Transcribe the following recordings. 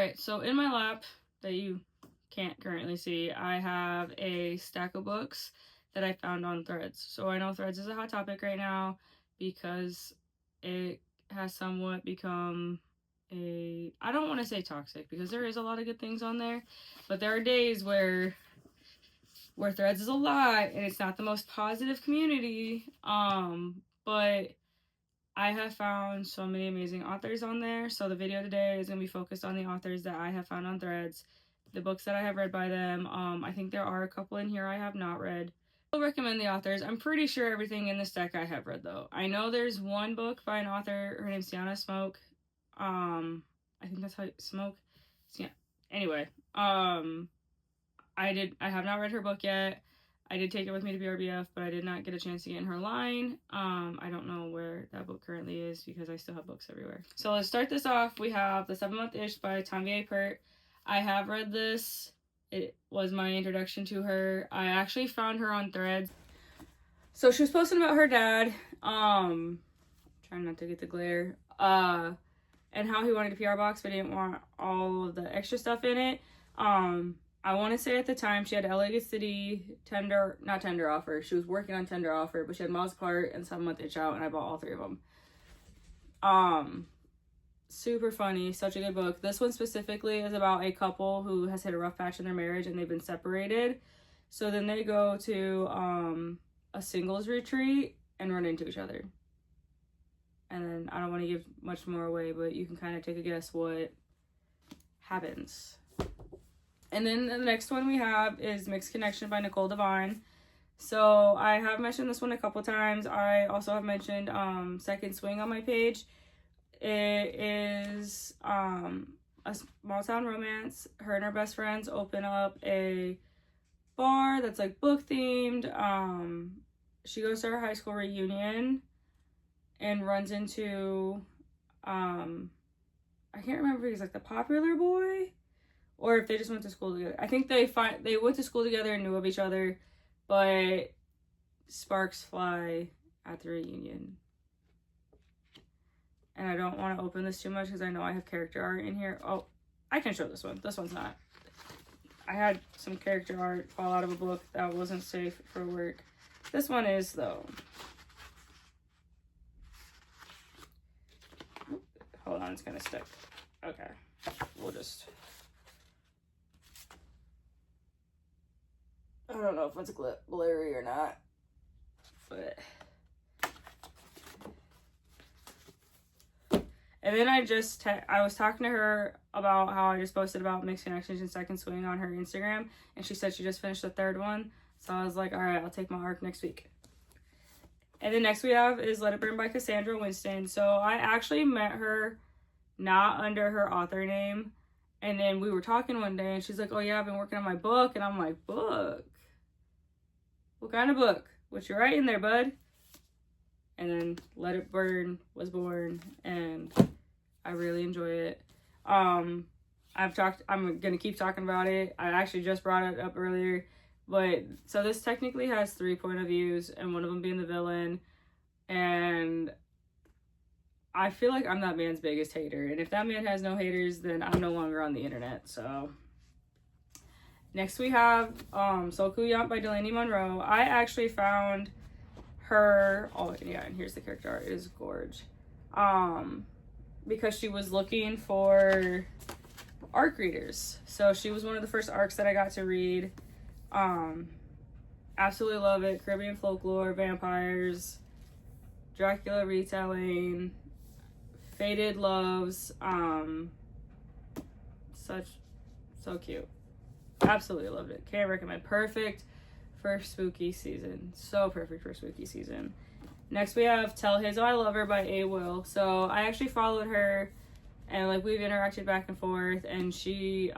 Alright, so in my lap that you can't currently see, I have a stack of books that I found on Threads. So I know Threads is a hot topic right now because it has somewhat become I don't want to say toxic because there is a lot of good things on there, but there are days where Threads is a lot and it's not the most positive community. But I have found so many amazing authors on there. So the video today is going to be focused on the authors that I have found on Threads, the books that I have read by them. I think there are a couple in here I have not read. I'll recommend the authors. I'm pretty sure everything in this deck I have read though. I know there's one book by an author. Her name's Sienna Smoke. I think that's how Smoke. Yeah. Anyway, I have not read her book yet. I did take it with me to BRBF, but I did not get a chance to get in her line. I don't know where that book currently is because I still have books everywhere. So let's start this off. We have The 7 Month Ish by Tanvi Pert. I have read this. It was my introduction to her. I actually found her on Threads. So she was posting about her dad. Trying not to get the glare. And how he wanted a PR box, but didn't want all of the extra stuff in it. I want to say at the time she had LA City not tender offer. She was working on tender offer, but she had Miles Clark and 7 Month Itch out, and I bought all 3 of them. Super funny, such a good book. This one specifically is about a couple who has hit a rough patch in their marriage and they've been separated. So then they go to a singles retreat and run into each other. And then I don't want to give much more away, but you can kind of take a guess what happens. And then the next one we have is Mixed Connection by Nicole Devine. So I have mentioned this one a couple times. I also have mentioned Second Swing on my page. It is a small town romance. Her and her best friends open up a bar that's like book themed. She goes to her high school reunion and runs into I can't remember if he's like the popular boy or if they just went to school together. I think they went to school together and knew of each other, but sparks fly at the reunion. And I don't want to open this too much because I know I have character art in here. Oh, I can show this one. This one's not. I had some character art fall out of a book that wasn't safe for work. This one is though. Hold on, it's gonna stick. Okay, we'll just. I don't know if it's glary or not, but. And then I was talking to her about how I just posted about Mixed Connections and Second Swing on her Instagram, and she said she just finished the 3rd one. So I was like, all right, I'll take my arc next week. And then next we have is Let It Burn by Cassandra Winston. So I actually met her not under her author name. And then we were talking one day and she's like, oh yeah, I've been working on my book. And I'm like, book? What kind of book? What you writing there, bud? And then Let It Burn was born and I really enjoy it. I'm gonna keep talking about it. I actually just brought it up earlier. But so this technically has 3 point of views, and one of them being the villain. And I feel like I'm that man's biggest hater. And if that man has no haters, then I'm no longer on the internet. So next we have Seol Koo-yeon by Delaney Monroe. I actually found her. Oh yeah, and here's the character art. It is gorge. Because she was looking for arc readers. So she was one of the first arcs that I got to read. Absolutely love it. Caribbean folklore, vampires, Dracula retelling, faded loves, so cute. Absolutely loved it. Can't recommend. Perfect for spooky season. So perfect for spooky season. Next we have Tell Hazel I Love Her by A. Will. So I actually followed her and like we've interacted back and forth, and she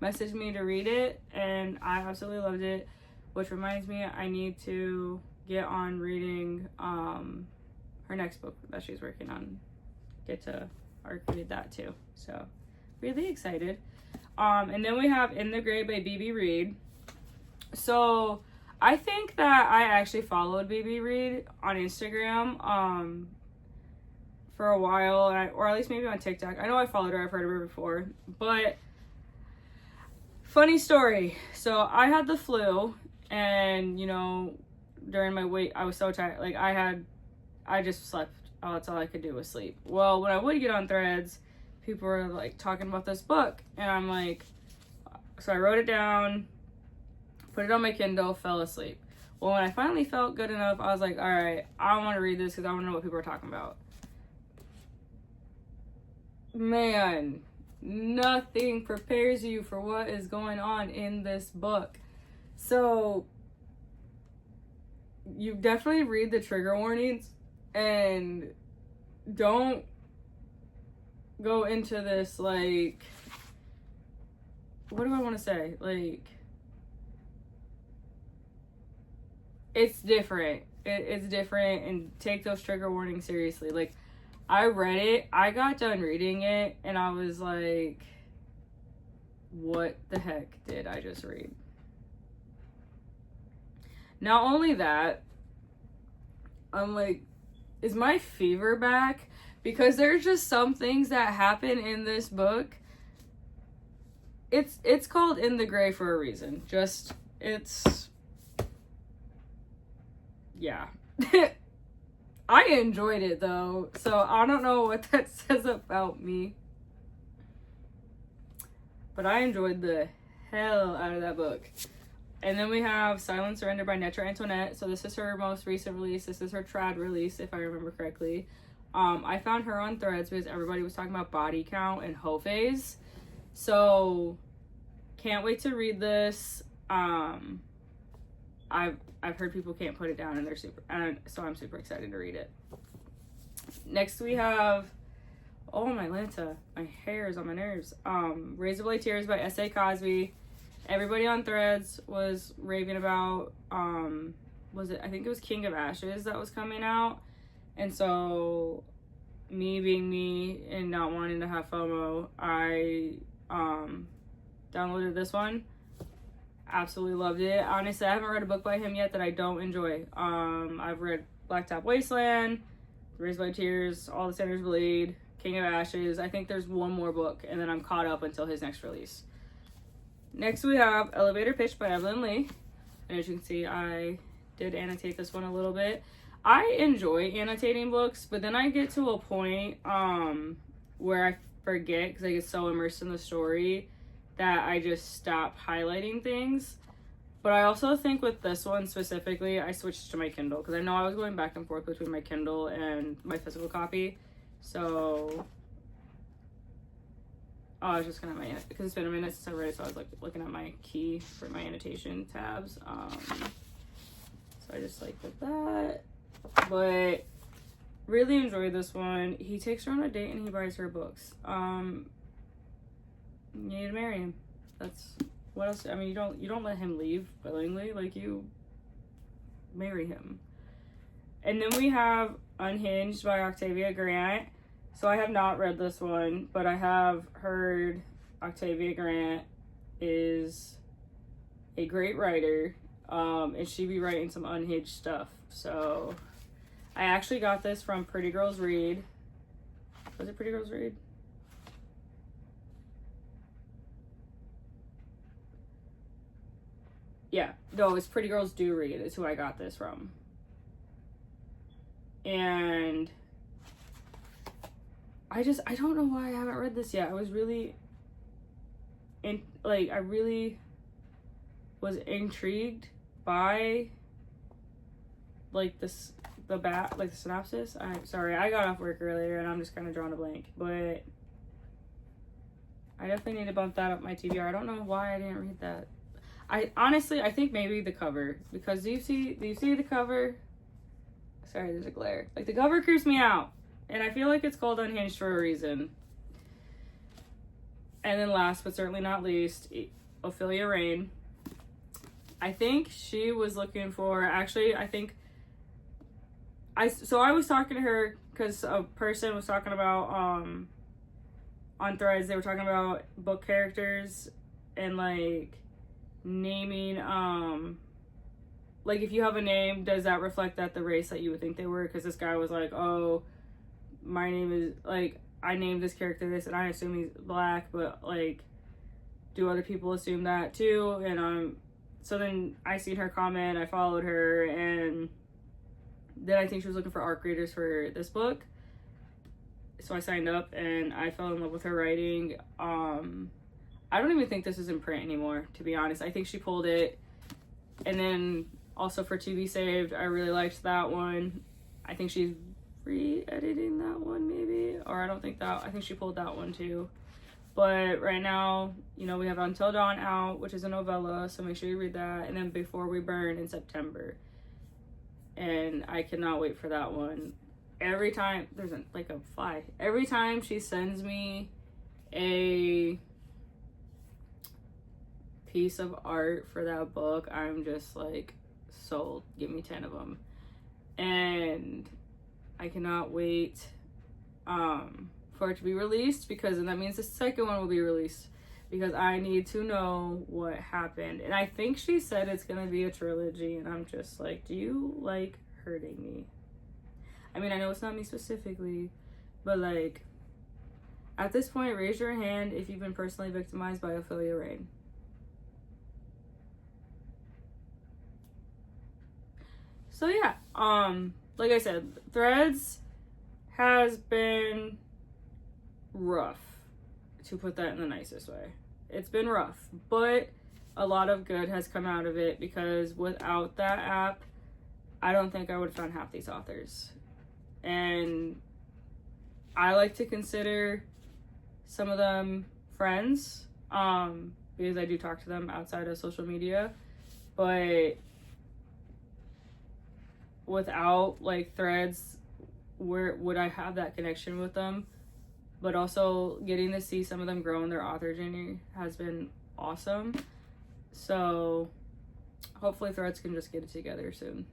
messaged me to read it and I absolutely loved it, which reminds me I need to get on reading her next book that she's working on. Get to read that too. So really excited. And then we have In the Gray by BB Reed. So I think that I actually followed BB Reed on Instagram for a while, or at least maybe on TikTok. I know I followed her, I've heard of her before, but funny story. So I had the flu, and you know, during my week I was so tired. Like I just slept. Oh, that's all I could do was sleep. Well, when I would get on Threads, people were like talking about this book, and I'm like, so I wrote it down, put it on my Kindle, fell asleep. Well, when I finally felt good enough, I was like, all right, I want to read this because I want to know what people are talking about. Man, nothing prepares you for what is going on in this book. So you definitely read the trigger warnings and don't go into this like, what do I want to say? Like, it's different. It's different, and take those trigger warnings seriously. Like, I read it, I got done reading it, and I was like, what the heck did I just read? Not only that, I'm like, is my fever back? Because there's just some things that happen in this book. It's called In the Gray for a reason. Just, it's, yeah. I enjoyed it though, so I don't know what that says about me. But I enjoyed the hell out of that book. And then we have Silent Surrender by Netra Antoinette. So this is her most recent release. This is her trad release, if I remember correctly. I found her on Threads because everybody was talking about body count and hoe phase. So can't wait to read this. I've heard people can't put it down, and they're super, and so I'm super excited to read it. Next we have, oh my Lanta, my hair is on my nerves. Razor Blade Tears by S.A. Cosby. Everybody on Threads was raving about, was it, I think it was King of Ashes that was coming out. And so, me being me and not wanting to have FOMO, I downloaded this one. Absolutely loved it. Honestly, I haven't read a book by him yet that I don't enjoy. I've read Blacktop Wasteland, Razor Blade Tears, All the Sinners Bleed, King of Ashes. I think there's one more book, and then I'm caught up until his next release. Next we have Elevator Pitch by Evelyn Lee. And as you can see, I did annotate this one a little bit. I enjoy annotating books, but then I get to a point where I forget because I get so immersed in the story that I just stop highlighting things. But I also think with this one specifically, I switched to my Kindle because I know I was going back and forth between my Kindle and my physical copy. So, I was just gonna have my, because it's been a minute since I read it, so I was like looking at my key for my annotation tabs. So I just like did that. But really enjoyed this one. He takes her on a date and he buys her books. You need to marry him. That's what else. I mean, you don't let him leave willingly. Like, you marry him. And then we have Unhinged by Octavia Grant. So I have not read this one, but I have heard Octavia Grant is a great writer, and she be writing some unhinged stuff. So I actually got this from Pretty Girls Read. Was it Pretty Girls Read? Yeah, no, it's Pretty Girls Do Read is who I got this from. And I don't know why I haven't read this yet. I was really, I really was intrigued by, like, the synopsis. Sorry, I got off work earlier and I'm just kind of drawing a blank. But I definitely need to bump that up my TBR. I don't know why I didn't read that. I think maybe the cover, because do you see the cover? Sorry, there's a glare. Like, the cover creeps me out, and I feel like it's called Unhinged for a reason. And then last but certainly not least, Ophelia Rain. I think she was looking for, actually, I was talking to her because a person was talking about, on Threads, they were talking about book characters and, like, naming, like, if you have a name, does that reflect that the race that you would think they were? Because this guy was like, oh, my name is, like, I named this character this and I assume he's black, but like, do other people assume that too? And so then I seen her comment, I followed her, and then I think she was looking for art creators for this book. So I signed up and I fell in love with her writing. I don't even think this is in print anymore, to be honest. I think she pulled it. And then also for To Be Saved, I really liked that one. I think she's re-editing that one maybe, or I think she pulled that one too. But right now, you know, we have Until Dawn out, which is a novella, so make sure you read that. And then Before We Burn in September. And I cannot wait for that one. Every time, there's like a fly. Every time she sends me a piece of art for that book, I'm just like sold. Give me 10 of them. And I cannot wait for it to be released, because then that means the second one will be released, because I need to know what happened. And I think she said it's gonna be a trilogy, and I'm just like, do you like hurting me? I mean, I know it's not me specifically, but like, at this point, raise your hand if you've been personally victimized by Ophelia Rain. So yeah, like I said, Threads has been rough, to put that in the nicest way. It's been rough, but a lot of good has come out of it, because without that app, I don't think I would have found half these authors. And I like to consider some of them friends, because I do talk to them outside of social media, but without like Threads, where would I have that connection with them? But also getting to see some of them grow in their author journey has been awesome. So hopefully Threads can just get it together soon.